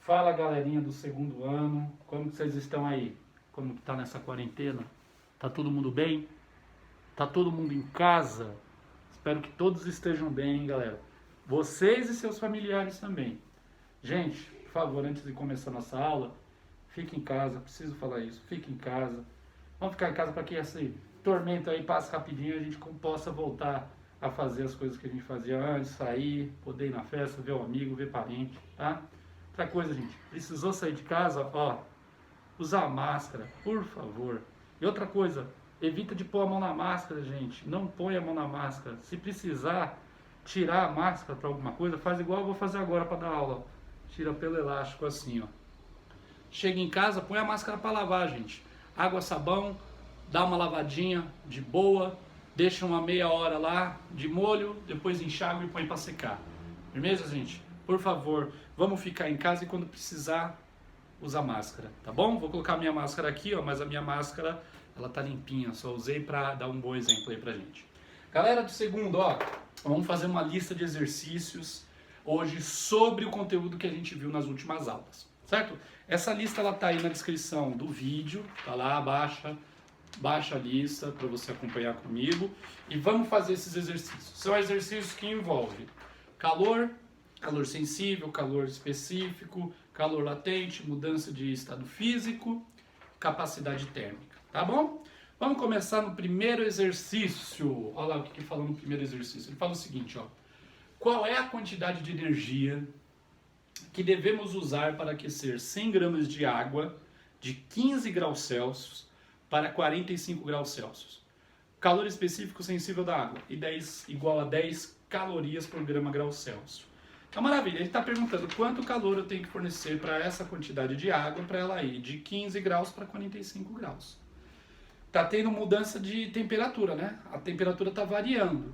Fala, galerinha do segundo ano, como que vocês estão aí? Como que tá nessa quarentena? Tá todo mundo bem? Tá todo mundo em casa? Espero que todos estejam bem, hein, galera? Vocês e seus familiares também. Gente, por favor, antes de começar nossa aula, fique em casa, preciso falar isso, fique em casa. Vamos ficar em casa para que esse tormento aí passe rapidinho e a gente possa voltar a fazer as coisas que a gente fazia antes, sair, poder ir na festa, ver o amigo, ver parente, tá? Outra coisa, gente, precisou sair de casa, ó, usar máscara, por favor. E outra coisa, evita de pôr a mão na máscara, gente, não põe a mão na máscara. Se precisar tirar a máscara para alguma coisa, faz igual eu vou fazer agora para dar aula. Tira pelo elástico assim, ó. Chega em casa, põe a máscara para lavar, gente. Água, sabão, dá uma lavadinha de boa, deixa uma meia hora lá de molho, depois enxágua e põe para secar. Firmeza, gente? Por favor, vamos ficar em casa e quando precisar, usar máscara, tá bom? Vou colocar a minha máscara aqui, ó, mas a minha máscara, ela tá limpinha, só usei para dar um bom exemplo aí pra gente. Galera do segundo, ó, vamos fazer uma lista de exercícios hoje sobre o conteúdo que a gente viu nas últimas aulas, certo? Essa lista, ela tá aí na descrição do vídeo, tá lá, baixa a lista para você acompanhar comigo e vamos fazer esses exercícios. São exercícios que envolvem calor sensível, calor específico, calor latente, mudança de estado físico, capacidade térmica, tá bom? Vamos começar no primeiro exercício. Olha lá o que ele falou no primeiro exercício. Ele fala o seguinte, ó. Qual é a quantidade de energia que devemos usar para aquecer 100 gramas de água de 15 graus Celsius para 45 graus Celsius? Calor específico sensível da água, igual a 10 calorias por grama grau Celsius. Então, maravilha, ele está perguntando quanto calor eu tenho que fornecer para essa quantidade de água para ela ir de 15 graus para 45 graus. Está tendo mudança de temperatura, né? A temperatura está variando.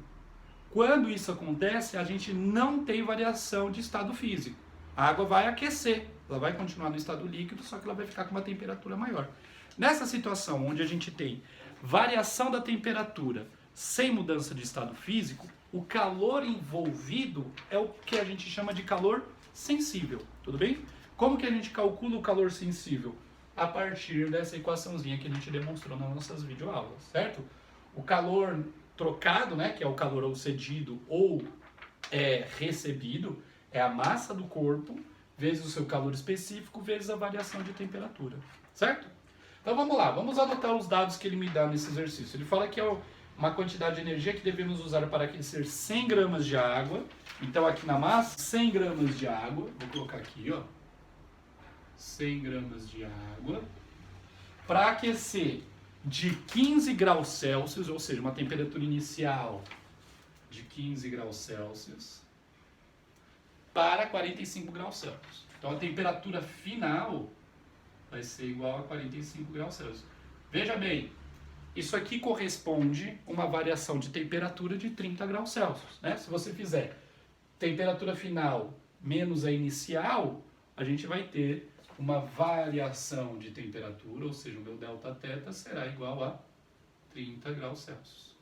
Quando isso acontece, a gente não tem variação de estado físico. A água vai aquecer, ela vai continuar no estado líquido, só que ela vai ficar com uma temperatura maior. Nessa situação onde a gente tem variação da temperatura sem mudança de estado físico, o calor envolvido é o que a gente chama de calor sensível, tudo bem? Como que a gente calcula o calor sensível? A partir dessa equaçãozinha que a gente demonstrou nas nossas videoaulas, certo? O calor trocado, né, que é o calor ou cedido ou recebido, é a massa do corpo vezes o seu calor específico vezes a variação de temperatura, certo? Então vamos lá, vamos adotar os dados que ele me dá nesse exercício. Ele fala que é uma quantidade de energia que devemos usar para aquecer 100 gramas de água. Então aqui na massa, 100 gramas de água, vou colocar aqui, ó, 100 gramas de água, para aquecer de 15 graus Celsius, ou seja, uma temperatura inicial de 15 graus Celsius, para 45 graus Celsius. Então a temperatura final vai ser igual a 45 graus Celsius. Veja bem, isso aqui corresponde a uma variação de temperatura de 30 graus Celsius, né? Se você fizer temperatura final menos a inicial, a gente vai ter uma variação de temperatura, ou seja, o meu delta θ será igual a 30 graus Celsius.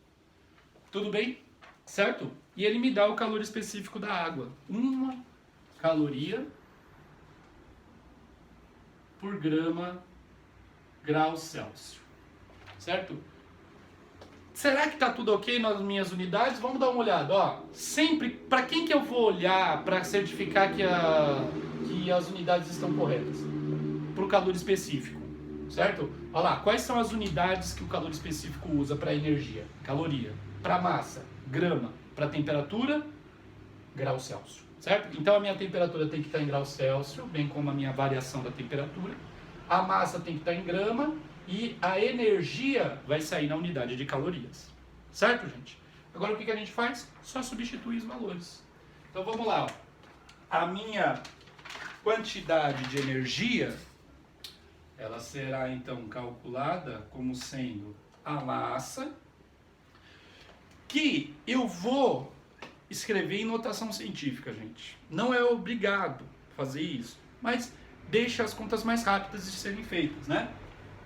Tudo bem? Certo? E ele me dá o calor específico da água. 1 caloria por grama grau Celsius. Certo? Será que está tudo ok nas minhas unidades? Vamos dar uma olhada. Ó, sempre, para quem que eu vou olhar para certificar que as unidades estão corretas? Para o calor específico, certo? Olha lá, quais são as unidades que o calor específico usa para energia? Caloria. Para massa, grama. Para temperatura, grau Celsius, certo? Então a minha temperatura tem que estar em grau Celsius, bem como a minha variação da temperatura. A massa tem que estar em grama. E a energia vai sair na unidade de calorias. Certo, gente? Agora o que a gente faz? Só substituir os valores. Então vamos lá. Ó. A minha quantidade de energia, ela será então calculada como sendo a massa, que eu vou escrever em notação científica, gente. Não é obrigado fazer isso, mas deixa as contas mais rápidas de serem feitas, né?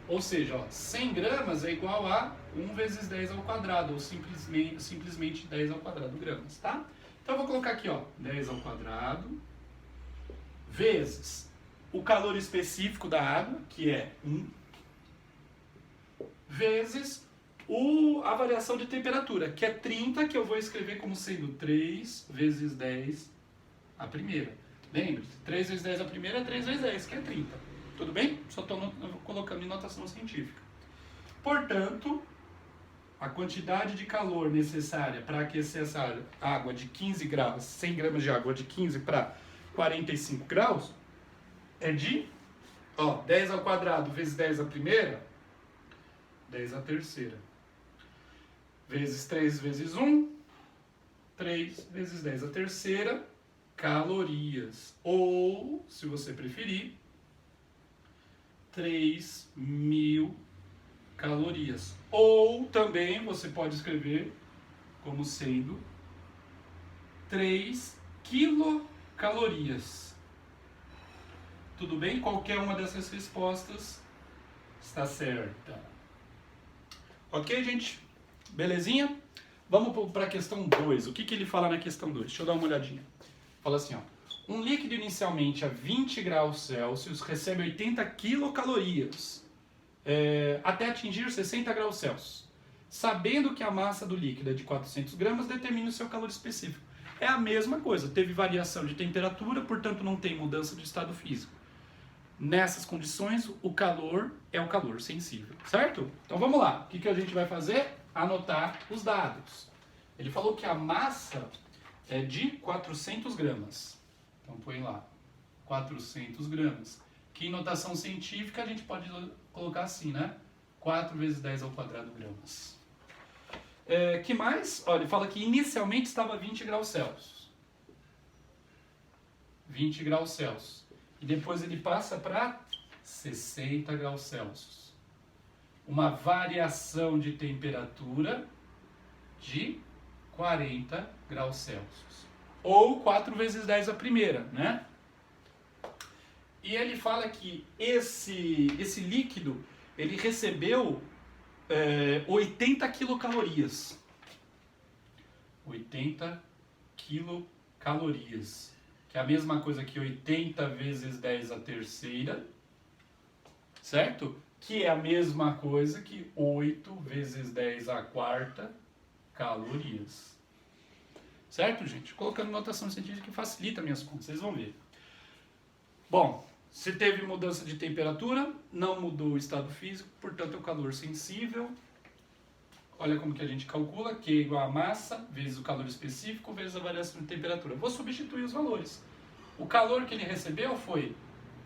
Ou seja, ó, 100 gramas é igual a 1 vezes 10 ao quadrado, ou simplesmente 10 ao quadrado gramas, tá? Então eu vou colocar aqui, ó, 10 ao quadrado vezes o calor específico da água, que é 1, vezes a variação de temperatura, que é 30, que eu vou escrever como sendo 3 vezes 10 a primeira. Lembre-se, 3 vezes 10 a primeira é 3 vezes 10, que é 30. Tudo bem? Só estou colocando em notação científica. Portanto, a quantidade de calor necessária para aquecer essa água de 15 graus, 100 gramas de água de 15 para 45 graus, é de 10 ao quadrado vezes 10 a primeira, 10 a terceira. Vezes 3 vezes 1, 3 vezes 10 a terceira, calorias. Ou, se você preferir, 3.000 calorias. Ou também você pode escrever como sendo 3 quilocalorias. Tudo bem? Qualquer uma dessas respostas está certa. Ok, gente? Belezinha? Vamos para a questão 2. O que ele fala na questão 2? Deixa eu dar uma olhadinha. Fala assim, um líquido inicialmente a 20 graus Celsius recebe 80 quilocalorias até atingir 60 graus Celsius. Sabendo que a massa do líquido é de 400 gramas, determine o seu calor específico. É a mesma coisa, teve variação de temperatura, portanto não tem mudança de estado físico. Nessas condições, o calor é o calor sensível, certo? Então vamos lá, o que a gente vai fazer? Anotar os dados. Ele falou que a massa é de 400 gramas. Então põe lá, 400 gramas. Que em notação científica a gente pode colocar assim, né? 4 vezes 10 ao quadrado gramas. Que mais? Olha, ele fala que inicialmente estava 20 graus Celsius. 20 graus Celsius. E depois ele passa para 60 graus Celsius. Uma variação de temperatura de 40 graus Celsius. Ou 4 vezes 10 a primeira, né? E ele fala que esse líquido, ele recebeu 80 quilocalorias. 80 quilocalorias. Que é a mesma coisa que 80 vezes 10 a terceira. Certo? Que é a mesma coisa que 8 vezes 10 a quarta calorias. Certo, gente? Colocando notação científica que facilita minhas contas, vocês vão ver. Bom, se teve mudança de temperatura, não mudou o estado físico, portanto é o calor sensível. Olha como que a gente calcula, Q é igual a massa, vezes o calor específico, vezes a variação de temperatura. Vou substituir os valores. O calor que ele recebeu foi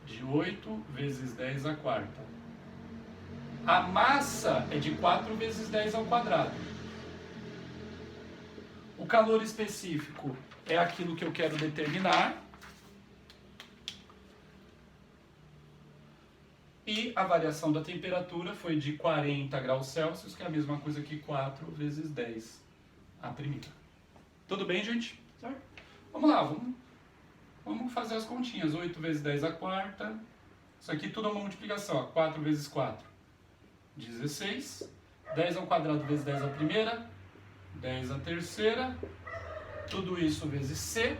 de 8 vezes 10 a quarta. A massa é de 4 vezes 10 ao quadrado. O calor específico é aquilo que eu quero determinar. E a variação da temperatura foi de 40 graus Celsius, que é a mesma coisa que 4 vezes 10 a primeira. Tudo bem, gente? Certo? Vamos lá, vamos fazer as continhas. 8 vezes 10 a quarta. Isso aqui tudo é uma multiplicação. 4 vezes 4, 16. 10 ao quadrado vezes 10 a primeira. 10 a terceira. Tudo isso vezes C.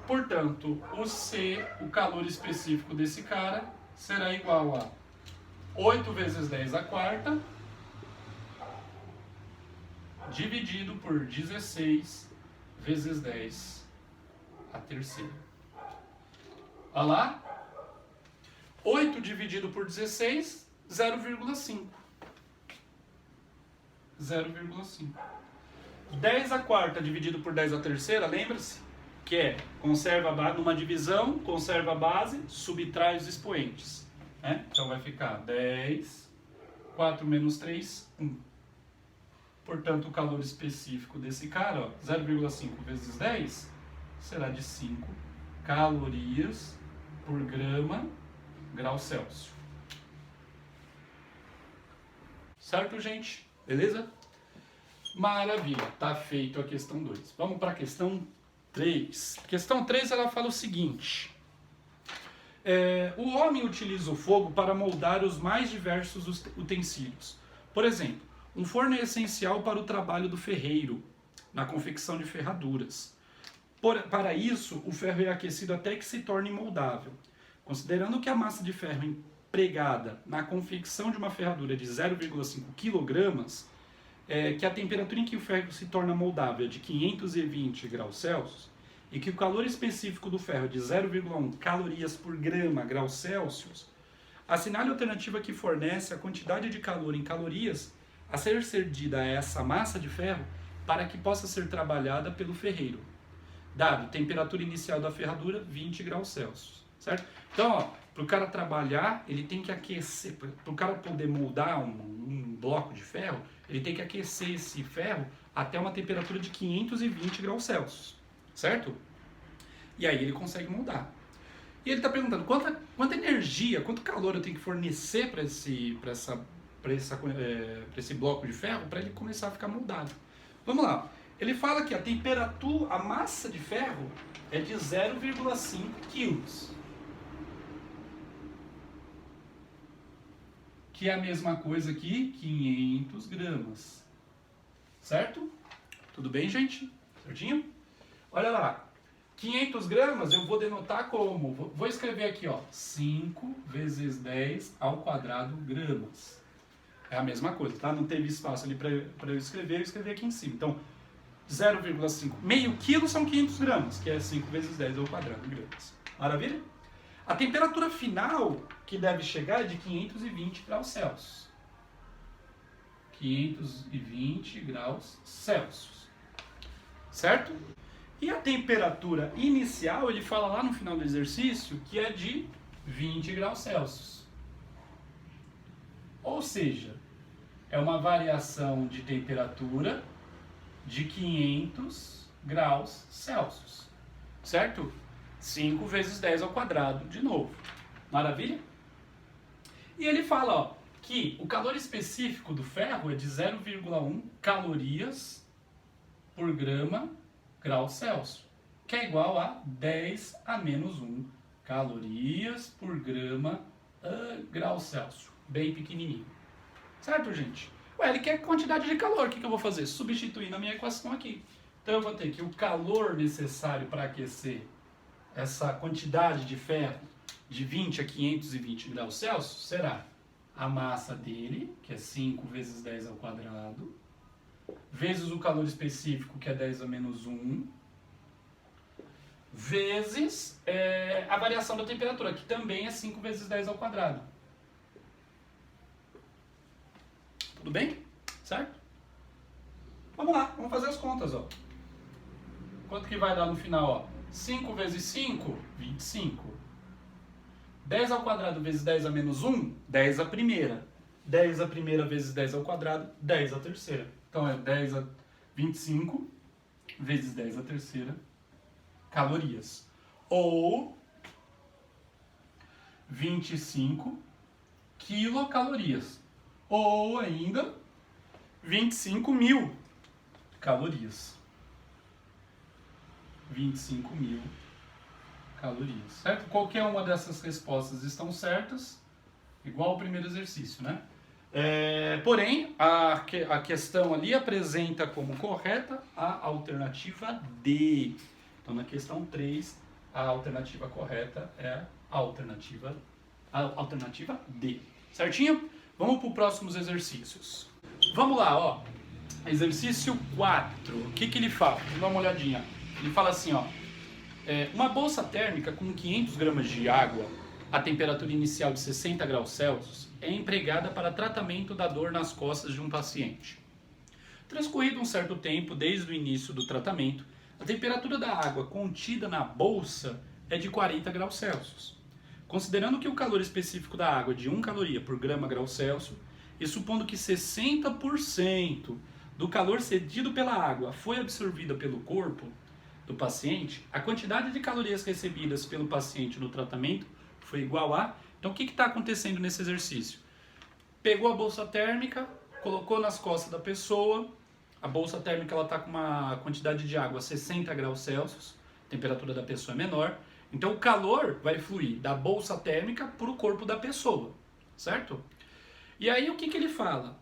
Portanto, o C, o calor específico desse cara, será igual a 8 vezes 10 a quarta, dividido por 16 vezes 10 a terceira. Olha lá. 8 dividido por 16, 0,5. 0,5. 10 a quarta dividido por 10 a terceira, lembra-se? Que é, conserva a base, numa divisão, conserva a base, subtrai os expoentes. Né? Então vai ficar 10, 4 menos 3, 1. Portanto, o calor específico desse cara, 0,5 vezes 10, será de 5 calorias por grau Celsius. Certo, gente? Beleza? Maravilha, tá feito a questão 2. Vamos para a questão 3. Questão 3, ela fala o seguinte. O homem utiliza o fogo para moldar os mais diversos utensílios. Por exemplo, um forno é essencial para o trabalho do ferreiro, na confecção de ferraduras. Para isso, o ferro é aquecido até que se torne moldável. Considerando que a massa de ferro empregada na confecção de uma ferradura é de 0,5 kg, que a temperatura em que o ferro se torna moldável é de 520 graus Celsius, e que o calor específico do ferro é de 0,1 calorias por grama graus Celsius, assinale a alternativa que fornece a quantidade de calor em calorias a ser cedida a essa massa de ferro para que possa ser trabalhada pelo ferreiro. Dado temperatura inicial da ferradura, 20 graus Celsius, certo? Então, para o cara trabalhar, ele tem que aquecer, para o cara poder moldar um bloco de ferro, ele tem que aquecer esse ferro até uma temperatura de 520 graus Celsius, certo? E aí ele consegue moldar. E ele está perguntando quanta energia, quanto calor eu tenho que fornecer para esse bloco de ferro para ele começar a ficar moldado. Vamos lá. Ele fala que a massa de ferro é de 0,5 quilos. Que é a mesma coisa que 500 gramas. Certo? Tudo bem, gente? Certinho? Olha lá. 500 gramas eu vou denotar como? Vou escrever aqui, ó. 5 vezes 10 ao quadrado gramas. É a mesma coisa, tá? Não teve espaço ali para eu escrevi aqui em cima. Então, 0,5. Meio quilo são 500 gramas, que é 5 vezes 10 ao quadrado gramas. Maravilha? A temperatura final que deve chegar é de 520 graus Celsius. 520 graus Celsius. Certo? E a temperatura inicial, ele fala lá no final do exercício, que é de 20 graus Celsius. Ou seja, é uma variação de temperatura de 500 graus Celsius, certo? 5 vezes 10 ao quadrado, de novo. Maravilha? E ele fala, ó, que o calor específico do ferro é de 0,1 calorias por grama grau Celsius, que é igual a 10 a menos 1 calorias por grama grau Celsius. Bem pequenininho. Certo, gente? Ué, ele quer quantidade de calor. O que eu vou fazer? Substituir na minha equação aqui. Então eu vou ter que o calor necessário para aquecer essa quantidade de ferro de 20 a 520 graus Celsius será a massa dele, que é 5 vezes 10 ao quadrado, vezes o calor específico, que é 10 a menos 1, vezes a variação da temperatura, que também é 5 vezes 10 ao quadrado. Tudo bem? Certo? Vamos lá, vamos fazer as contas, ó. Quanto que vai dar no final, ó? 5 vezes 5, 25. 10 ao quadrado vezes 10 a menos 1, 10 a primeira. 10 a primeira vezes 10 ao quadrado, 10 a terceira. Então é 10 a 25 vezes 10 a terceira calorias. Ou 25 quilocalorias. Ou ainda 25 mil calorias. 25 mil calorias, certo? Qualquer uma dessas respostas estão certas, igual ao primeiro exercício, né? Porém, a questão ali apresenta como correta a alternativa D. Então, na questão 3, a alternativa correta é a alternativa D. Certinho? Vamos para os próximos exercícios. Vamos lá, ó. Exercício 4. O que ele fala? Vamos dar uma olhadinha. Ele fala assim, ó. Uma bolsa térmica com 500 gramas de água, a temperatura inicial de 60 graus Celsius, é empregada para tratamento da dor nas costas de um paciente. Transcorrido um certo tempo desde o início do tratamento, a temperatura da água contida na bolsa é de 40 graus Celsius. Considerando que o calor específico da água é de 1 caloria por grama grau Celsius, e supondo que 60% do calor cedido pela água foi absorvida pelo corpo do paciente, a quantidade de calorias recebidas pelo paciente no tratamento foi igual a... Então o que está acontecendo nesse exercício? Pegou a bolsa térmica, colocou nas costas da pessoa, a bolsa térmica está com uma quantidade de água a 60 graus Celsius, a temperatura da pessoa é menor, então o calor vai fluir da bolsa térmica para o corpo da pessoa, certo? E aí o que ele fala?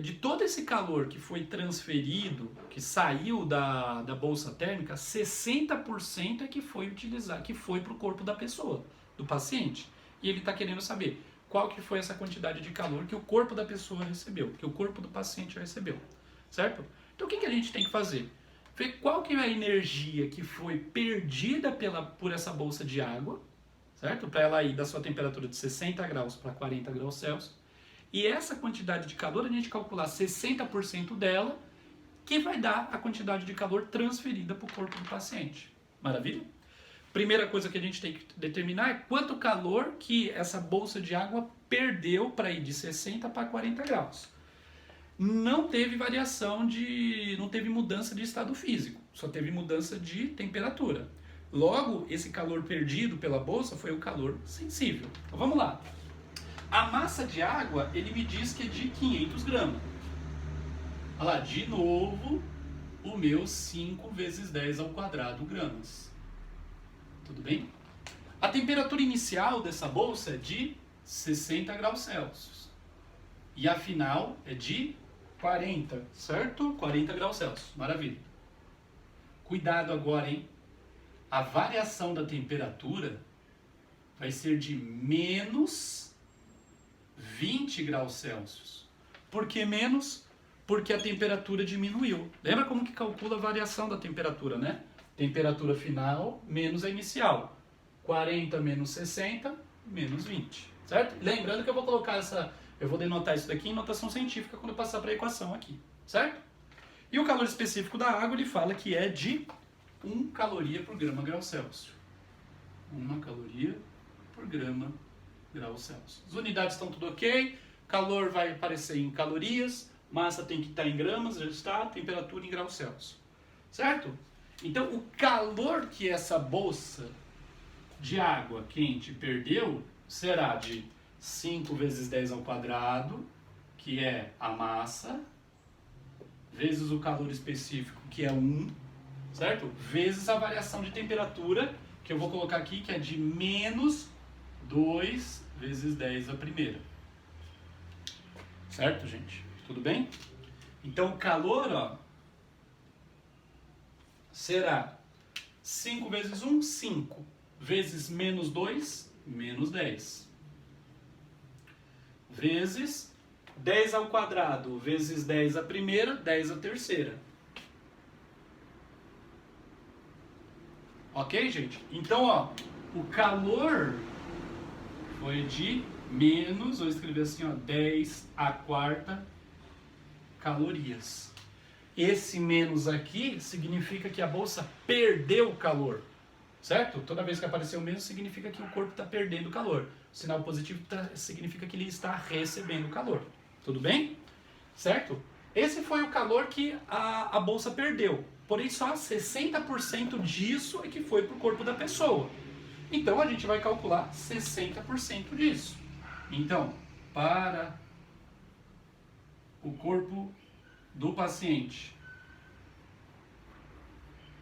de todo esse calor que foi transferido, que saiu da bolsa térmica, 60% é que foi utilizado, que foi para o corpo da pessoa, do paciente. E ele está querendo saber qual que foi essa quantidade de calor que o corpo da pessoa recebeu, que o corpo do paciente recebeu, certo? Então o que a gente tem que fazer? Ver qual que é a energia que foi perdida por essa bolsa de água, certo? Para ela ir da sua temperatura de 60 graus para 40 graus Celsius. E essa quantidade de calor, a gente calcular 60% dela, que vai dar a quantidade de calor transferida para o corpo do paciente. Maravilha? Primeira coisa que a gente tem que determinar é quanto calor que essa bolsa de água perdeu para ir de 60 para 40 graus. Não teve variação não teve mudança de estado físico, só teve mudança de temperatura. Logo, esse calor perdido pela bolsa foi o calor sensível. Então vamos lá. A massa de água, ele me diz que é de 500 gramas. Olha lá, de novo, o meu 5 vezes 10 ao quadrado gramas. Tudo bem? A temperatura inicial dessa bolsa é de 60 graus Celsius. E a final é de 40, certo? 40 graus Celsius. Maravilha. Cuidado agora, hein? A variação da temperatura vai ser de menos 20 graus Celsius. Por que menos? Porque a temperatura diminuiu. Lembra como que calcula a variação da temperatura, né? Temperatura final menos a inicial. 40 menos 60, menos 20. Certo? Lembrando que eu vou colocar eu vou denotar isso daqui em notação científica quando eu passar para a equação aqui. Certo? E o calor específico da água, ele fala que é de 1 caloria por grama grau Celsius. 1 caloria por grama grau Celsius. As unidades estão tudo ok, calor vai aparecer em calorias, massa tem que estar em gramas, já está, temperatura em graus Celsius. Certo? Então, o calor que essa bolsa de água quente perdeu será de 5 vezes 10 ao quadrado, que é a massa, vezes o calor específico, que é 1, certo? Vezes a variação de temperatura, que eu vou colocar aqui, que é de menos 2 vezes 10 a primeira. Certo, gente? Tudo bem? Então, o calor, ó, será 5 vezes 1, 5. Vezes menos 2, menos 10. Vezes 10 ao quadrado, vezes 10 a primeira, 10 a terceira. Ok, gente? Então, ó, o calor foi de menos, vou escrever assim, ó, 10 a quarta calorias. Esse menos aqui significa que a bolsa perdeu calor, certo? Toda vez que aparecer o menos significa que o corpo está perdendo calor. O sinal positivo significa que ele está recebendo calor. Tudo bem? Certo? Esse foi o calor que a bolsa perdeu. Porém, só 60% disso é que foi para o corpo da pessoa. Então, a gente vai calcular 60% disso. Então, para o corpo do paciente.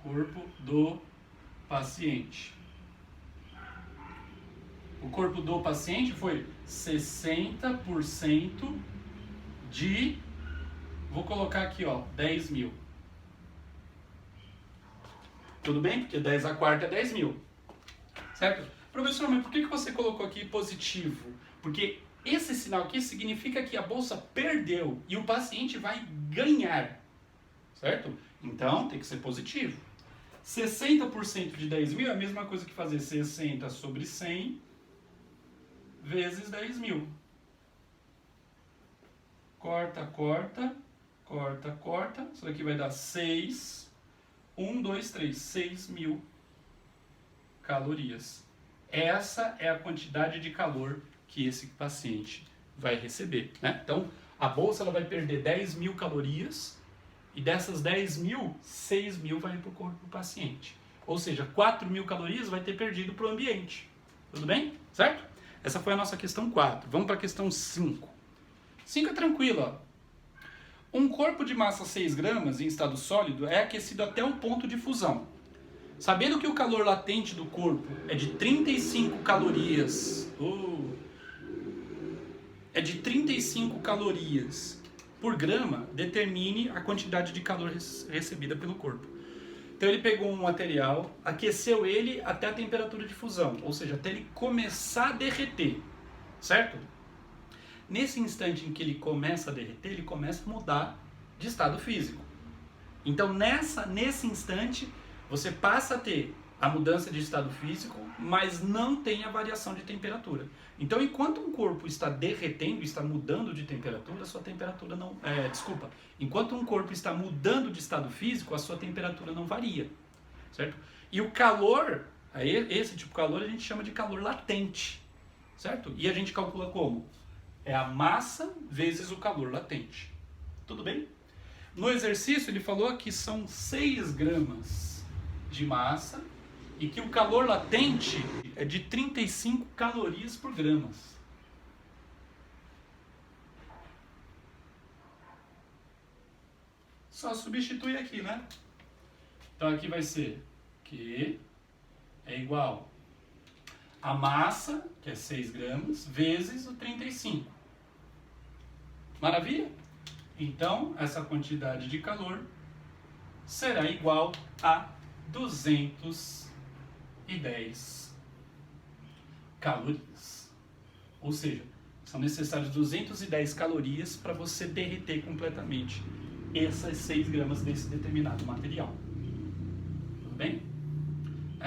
Corpo do paciente. O corpo do paciente foi 60% de, vou colocar aqui, ó, 10 mil. Tudo bem? Porque 10 a quarta é 10 mil. Certo? Professor, mas por que você colocou aqui positivo? Porque esse sinal aqui significa que a bolsa perdeu e o paciente vai ganhar. Certo? Então, tem que ser positivo. 60% de 10 mil é a mesma coisa que fazer 60 sobre 100 vezes 10 mil. Corta, corta, corta, corta. Isso daqui vai dar 6. 1, 2, 3. 6 mil calorias. Essa é a quantidade de calor que esse paciente vai receber, né? Então, a bolsa ela vai perder 10 mil calorias e dessas 10 mil, 6 mil vai para o corpo do paciente. Ou seja, 4 mil calorias vai ter perdido para o ambiente. Tudo bem? Certo? Essa foi a nossa questão 4. Vamos para a questão 5. 5 é tranquilo, ó. Um corpo de massa 6 gramas em estado sólido é aquecido até o ponto de fusão. Sabendo que o calor latente do corpo é de 35 calorias, é de 35 calorias por grama determine a quantidade de calor recebida pelo corpo. Então ele pegou um material, aqueceu ele até a temperatura de fusão, ou seja, até ele começar a derreter, certo? Nesse instante em que ele começa a derreter, ele começa a mudar de estado físico. Então nesse instante você passa a ter a mudança de estado físico, mas não tem a variação de temperatura. Então, enquanto um corpo está derretendo, está mudando de temperatura, sua temperatura não... Enquanto um corpo está mudando de estado físico, a sua temperatura não varia, certo? E o calor, esse tipo de calor a gente chama de calor latente, certo? E a gente calcula como? É a massa vezes o calor latente. Tudo bem? No exercício ele falou que são 6 gramas de massa e que o calor latente é de 35 calorias por gramas. Só substitui aqui, né? Então aqui vai ser Q é igual a massa, que é 6 gramas, vezes o 35. Maravilha? Então, essa quantidade de calor será igual a 210 calorias. Ou seja, são necessárias 210 calorias para você derreter completamente essas 6 gramas desse determinado material. Tudo bem?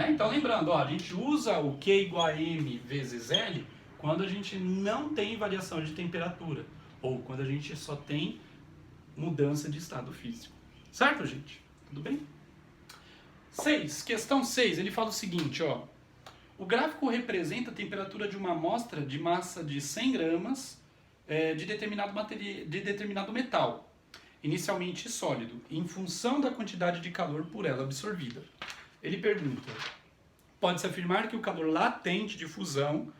Então, lembrando, a gente usa o Q igual a M vezes L quando a gente não tem variação de temperatura ou quando a gente só tem mudança de estado físico. Certo, gente? Tudo bem? 6. Questão 6. Ele fala o seguinte, o gráfico representa a temperatura de uma amostra de massa de 100 gramas de determinado metal, inicialmente sólido, em função da quantidade de calor por ela absorvida. Ele pergunta, pode-se afirmar que o calor latente de fusão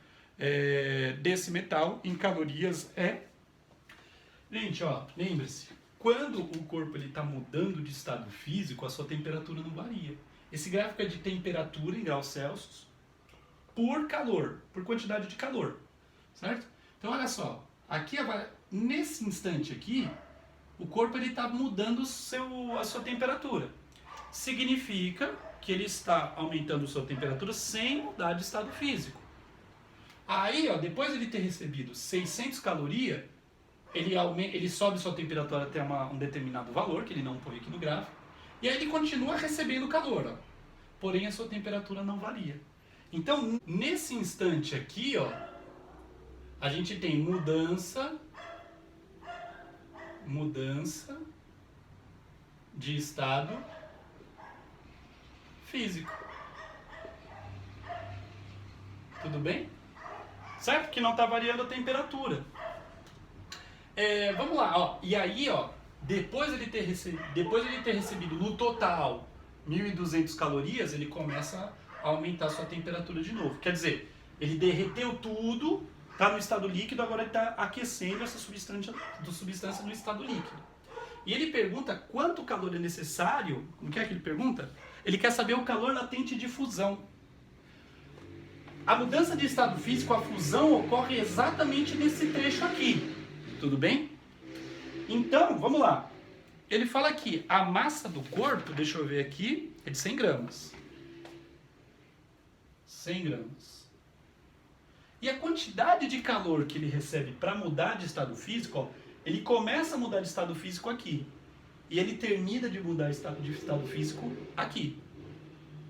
desse metal em calorias é... Gente, lembre-se, quando o corpo está mudando de estado físico, a sua temperatura não varia. Esse gráfico é de temperatura em graus Celsius por calor, por quantidade de calor, certo? Então, olha só, aqui nesse instante aqui, o corpo está mudando a sua temperatura. Significa que ele está aumentando a sua temperatura sem mudar de estado físico. Aí, depois de ele ter recebido 600 calorias, ele sobe sua temperatura até um determinado valor, que ele não põe aqui no gráfico, e aí ele continua recebendo calor, porém a sua temperatura não varia. Então, nesse instante aqui, a gente tem mudança de estado físico. Tudo bem? Certo? Que não está variando a temperatura. Vamos lá, e aí, depois de ele ter recebido no total 1.200 calorias, ele começa a aumentar a sua temperatura de novo. Quer dizer, ele derreteu tudo, está no estado líquido, agora ele está aquecendo essa substância no estado líquido. E ele pergunta quanto calor é necessário. O que é que ele pergunta? Ele quer saber o calor latente de fusão. A mudança de estado físico, a fusão, ocorre exatamente nesse trecho aqui. Tudo bem? Então, vamos lá. Ele fala que a massa do corpo, deixa eu ver aqui, é de 100 gramas. 100 gramas. E a quantidade de calor que ele recebe para mudar de estado físico, ele começa a mudar de estado físico aqui. E ele termina de mudar de estado físico aqui.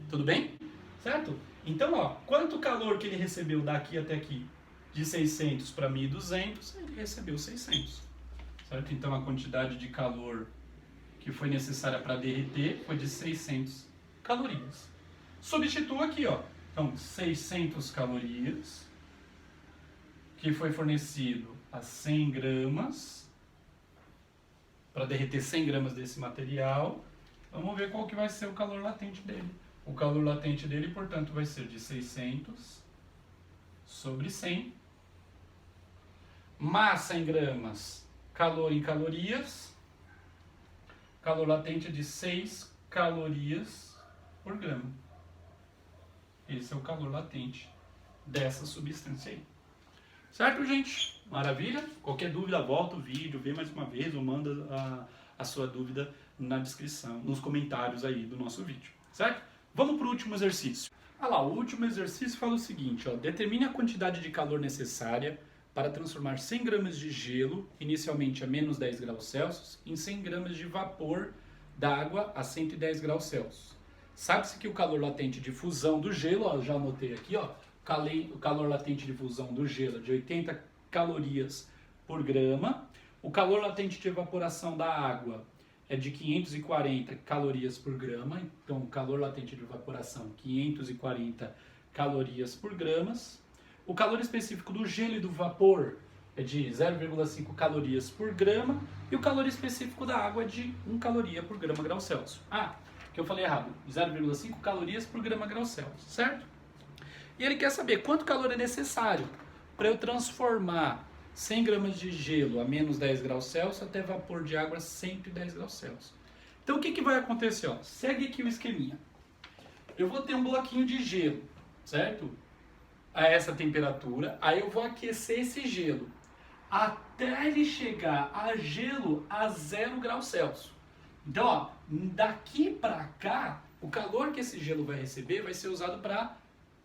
Tudo bem? Certo? Então, quanto calor que ele recebeu daqui até aqui? De 600 para 1.200, ele recebeu 600. Certo? Então, a quantidade de calor que foi necessária para derreter foi de 600 calorias. Substitua aqui, Então, 600 calorias, que foi fornecido a 100 gramas, para derreter 100 gramas desse material. Vamos ver qual que vai ser o calor latente dele. O calor latente dele, portanto, vai ser de 600 sobre 100. Massa em gramas, calor em calorias. Calor latente é de 6 calorias por grama. Esse é o calor latente dessa substância aí. Certo, gente? Maravilha? Qualquer dúvida, volta o vídeo, vê mais uma vez ou manda a sua dúvida na descrição, nos comentários aí do nosso vídeo, certo? Vamos para o último exercício. Ah lá, o último exercício fala o seguinte, ó, determine a quantidade de calor necessária para transformar 100 gramas de gelo, inicialmente a menos 10 graus Celsius, em 100 gramas de vapor d'água a 110 graus Celsius. Sabe-se que o calor latente de fusão do gelo, ó, já anotei aqui, ó, o calor latente de fusão do gelo é de 80 calorias por grama, o calor latente de evaporação da água é de 540 calorias por grama, então o calor latente de evaporação 540 calorias por gramas. O calor específico do gelo e do vapor é de 0,5 calorias por grama e o calor específico da água é de 1 caloria por grama grau Celsius. Ah, que eu falei errado, 0,5 calorias por grama grau Celsius, certo? E ele quer saber quanto calor é necessário para eu transformar 100 gramas de gelo a menos 10 graus Celsius até vapor de água a 110 graus Celsius. Então o que vai acontecer? Ó? Segue aqui o esqueminha. Eu vou ter um bloquinho de gelo, certo? A essa temperatura, aí eu vou aquecer esse gelo até ele chegar a gelo a 0 graus Celsius. Então, ó, daqui para cá, o calor que esse gelo vai receber vai ser usado para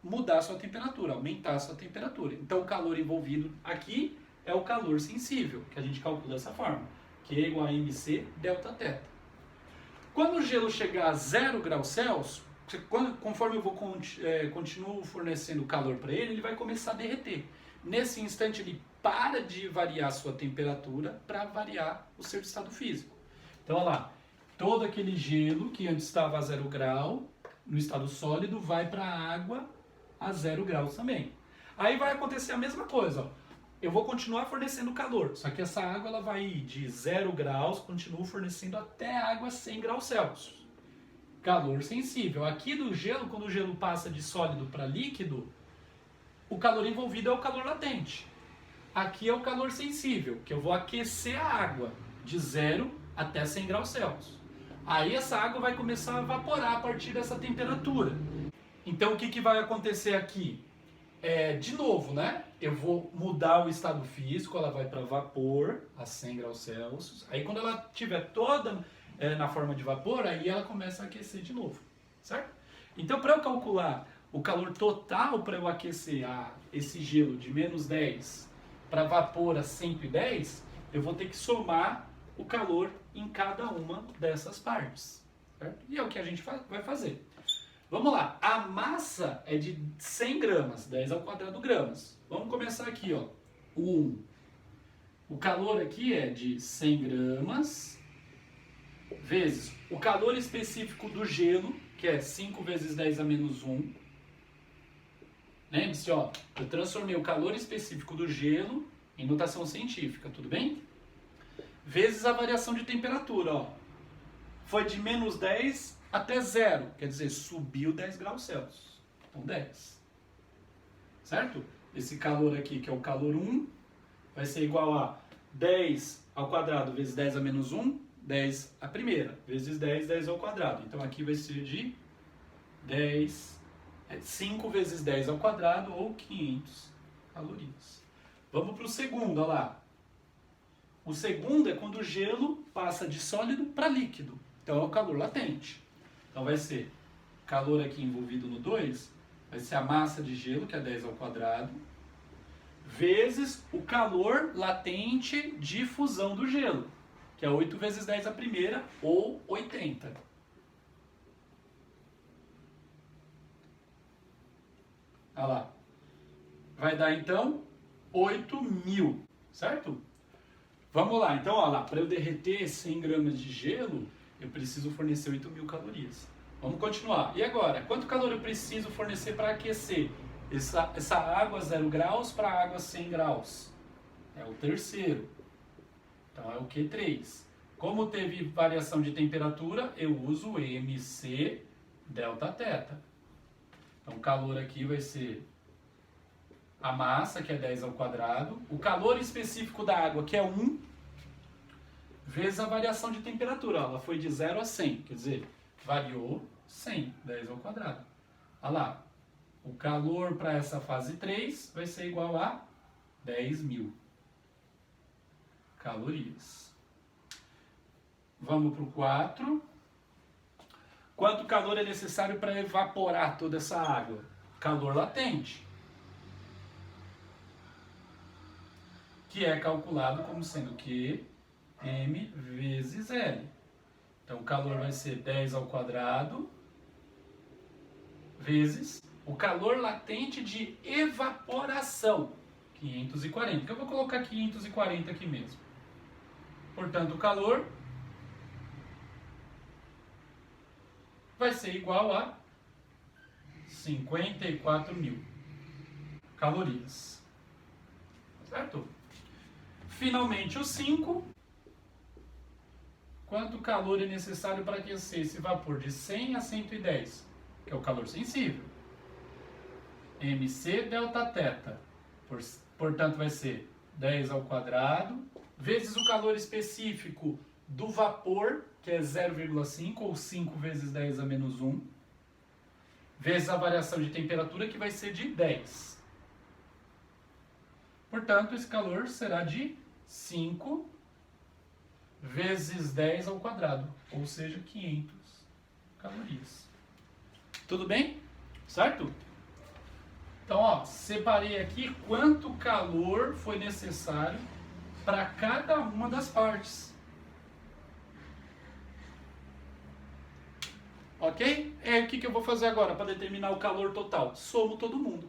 mudar a sua temperatura, aumentar a sua temperatura. Então, o calor envolvido aqui é o calor sensível, que a gente calcula dessa forma, que é igual a mc delta θ. Quando o gelo chegar a 0 graus Celsius, conforme eu vou continuo fornecendo calor para ele, ele vai começar a derreter. Nesse instante, ele para de variar a sua temperatura para variar o seu estado físico. Então, olha lá, todo aquele gelo que antes estava a 0 grau, no estado sólido, vai para a água a 0 graus também. Aí vai acontecer a mesma coisa, ó. Eu vou continuar fornecendo calor, só que essa água ela vai ir de 0 graus, continuo fornecendo até a água a 100 graus Celsius. Calor sensível. Aqui do gelo, quando o gelo passa de sólido para líquido, o calor envolvido é o calor latente. Aqui é o calor sensível, que eu vou aquecer a água de 0 até 100 graus Celsius. Aí essa água vai começar a evaporar a partir dessa temperatura. Então o que vai acontecer aqui? De novo, né? Eu vou mudar o estado físico, ela vai para vapor a 100 graus Celsius. Aí quando ela estiver toda na forma de vapor, aí ela começa a aquecer de novo, certo? Então para eu calcular o calor total para eu aquecer esse gelo de menos 10 para vapor a 110, eu vou ter que somar o calor em cada uma dessas partes, certo? E é o que a gente vai fazer. Vamos lá, a massa é de 100 gramas, 10 ao quadrado gramas. Vamos começar aqui, ó. O calor aqui é de 100 gramas vezes o calor específico do gelo, que é 5 vezes 10 a menos 1. Lembre-se, ó, eu transformei o calor específico do gelo em notação científica, tudo bem? Vezes a variação de temperatura, ó. Foi de menos 10 até 0, quer dizer, subiu 10 graus Celsius. Então 10. Certo? Esse calor aqui, que é o calor 1, vai ser igual a 10 ao quadrado vezes 10 a menos 1, 10 a primeira, vezes 10, 10 ao quadrado. Então aqui vai ser de 5 vezes 10 ao quadrado, ou 500 calorias. Vamos para o segundo, olha lá. O segundo é quando o gelo passa de sólido para líquido. Então é o calor latente. Então vai ser calor aqui envolvido no 2, vai ser a massa de gelo, que é 10 ao quadrado, vezes o calor latente de fusão do gelo, que é 8 vezes 10 a primeira, ou 80. Olha lá. Vai dar então 8.000, certo? Vamos lá, então olha lá, para eu derreter 100 gramas de gelo, eu preciso fornecer 8.000 calorias. Vamos continuar. E agora, quanto calor eu preciso fornecer para aquecer essa água a 0 graus para água a 100 graus? É o terceiro. Então é o Q3. Como teve variação de temperatura, eu uso mc delta θ. Então o calor aqui vai ser a massa, que é 10 ao quadrado, o calor específico da água, que é 1, vezes a variação de temperatura. Ela foi de 0 a 100, quer dizer, variou 100, 10 ao quadrado. Olha lá, o calor para essa fase 3 vai ser igual a 10.000 calorias. Vamos para o 4. Quanto calor é necessário para evaporar toda essa água? Calor latente, que é calculado como sendo Q M vezes L. Então o calor vai ser 10 ao quadrado vezes o calor latente de evaporação, 540. Então eu vou colocar 540 aqui mesmo. Portanto, o calor vai ser igual a 54.000 calorias. Certo? Finalmente, o 5. Quanto calor é necessário para aquecer esse vapor de 100 a 110? Que é o calor sensível. MC delta θ. Portanto, vai ser 10 ao quadrado, vezes o calor específico do vapor, que é 0,5, ou 5 vezes 10 a menos 1, vezes a variação de temperatura, que vai ser de 10. Portanto, esse calor será de 5 vezes 10 ao quadrado, ou seja, 500 calorias. Tudo bem? Certo? Então, ó, separei aqui quanto calor foi necessário para cada uma das partes. Ok? O que eu vou fazer agora para determinar o calor total? Somo todo mundo.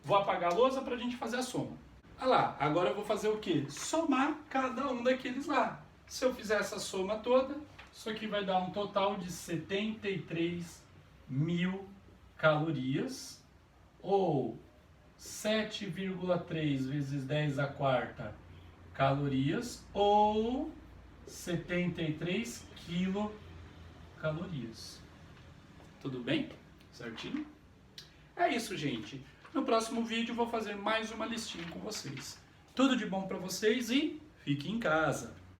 Vou apagar a lousa para a gente fazer a soma. Olha lá, agora eu vou fazer o quê? Somar cada um daqueles lá. Se eu fizer essa soma toda, isso aqui vai dar um total de 73.000 calorias, ou 7,3 vezes 10 a quarta calorias, ou 73 quilocalorias. Tudo bem? Certinho? É isso, gente. No próximo vídeo vou fazer mais uma listinha com vocês. Tudo de bom para vocês e fique em casa.